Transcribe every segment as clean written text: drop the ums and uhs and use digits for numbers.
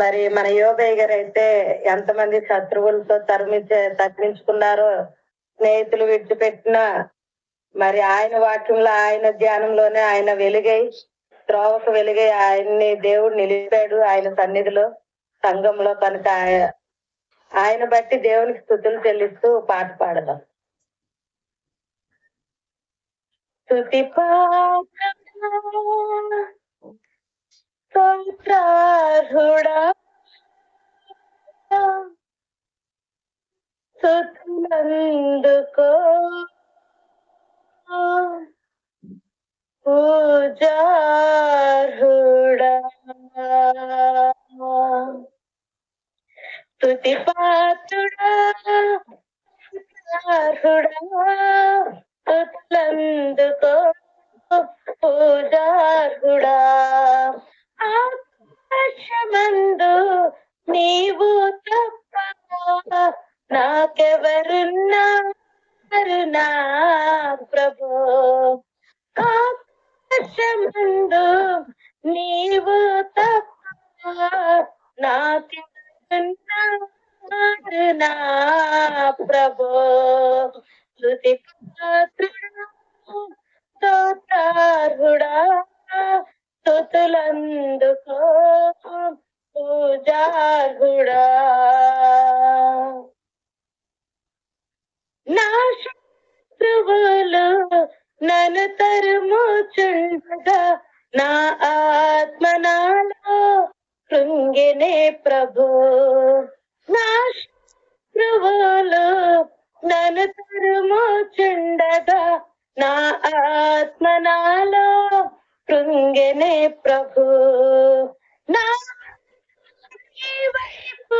మరి మన యోబయ్య గారు అయితే ఎంతమంది శత్రువులతో తప్పించుకున్నారో, స్నేహితులు విడిచిపెట్టిన మరి ఆయన వాక్యంలో, ఆయన ధ్యానంలోనే ఆయన వెలుగై, త్రోవకు వెలుగై ఆయన్ని దేవుడు నిలిపాడు ఆయన సన్నిధిలో, సంఘంలో. కనుక ఆయన బట్టి దేవునికి స్తుతులు చెల్లిస్తూ పాట పాడదాం. స్తుతి స్తోత్రార్హుడా, స్తుతులందుకో పూజార్హుడా, స్తుతి పాత్రుడా, స్తుతులందుకో పూజార్హుడా. ఆకాశమందు నీవు తప్ప నాకెవరున్నారు నా ప్రభు. ఆకాశమందు నీవు తప్ప నాకెవరున్నారు నా ప్రభు. స్తుతి పాత్రుడా, స్తోత్రార్హుడా, స్తుతులందుకో పూజార్హుడా. నా శత్రువులు నన్ను తరుముచుండగా నా ఆత్మ నాలో కృంగినే ప్రభు. నా శత్రువులు నన్ను తరుముచుండగా నా ఆత్మ నాలో కృంగినే ప్రభు. నా వైపు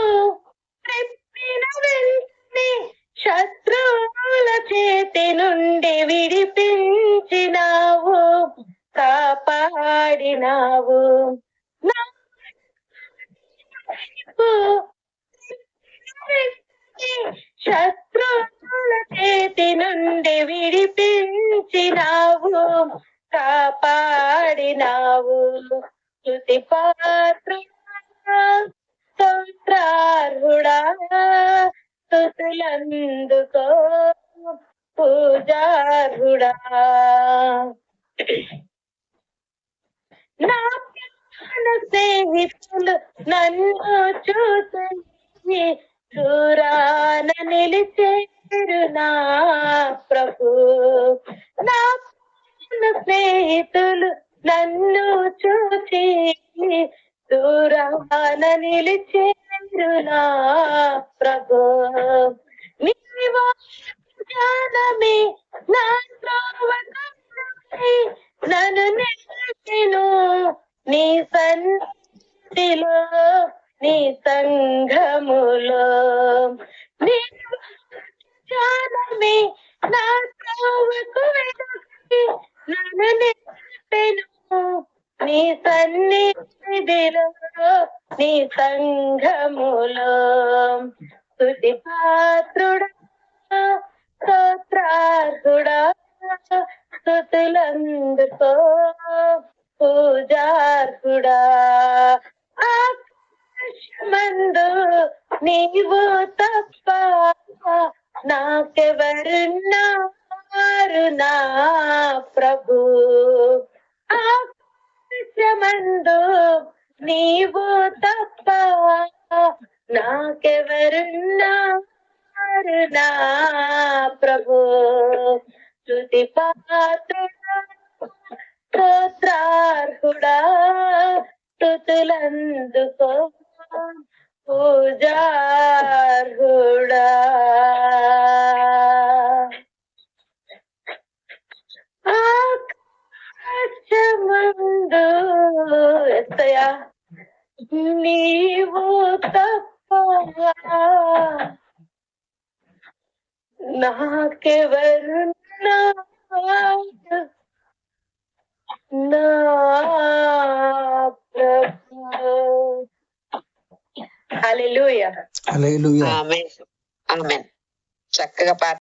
త్రిప్పిన వెంటనే శత్రువుల చేతి నుండి విడిపించినావు, కాపాడినావు. నా వైపు శత్రువుల చేతి నుండి విడిపించినావు, కాపాడినావు. స్తుతి పాత్రుడా, స్తోత్రార్హుడా, స్తుతులందుకో పూజార్హుడా. నా ప్రాణ స్నేహితులు నన్ను చూసి దూరాన నిలిచేరు నా ప్రభు. నా స్నేహితులు నన్ను చూచి దూరాన నిలిచేరు నా ప్రభు. నీ వాగ్దానమే నా త్రోవకై నన్ను నిలిచెను, నీ సన్నిధిలో నీ సంఘములో. నీ వాగ్దానమే నా త్రోవకు వెలుగై నన్ను నిలిచెను, నీ సన్నిధిలో నీ సంఘములో. స్తుతి పాత్రుడా, స్తోత్రార్హుడా, స్తుతులందుకో పూజార్హుడా. ఆకాశమందు నీవు తప్ప నాకెవరున్నారు నా ప్రభు. ఆకాశమందు నీవు తప్ప నాకెవరున్నారు నా ప్రభు. స్తుతి పాత్రుడా, స్తోత్రార్హుడా, స్తుతులందుకో పూజార్హుడా. ఆకాశమందు ఎత్తయ్యా నీవు తప్ప నాకెవరున్నారు నా ప్రభు. హల్లెలూయా. హల్లెలూయా. ఆమేన్. ఆమేన్. చక్కగా పాట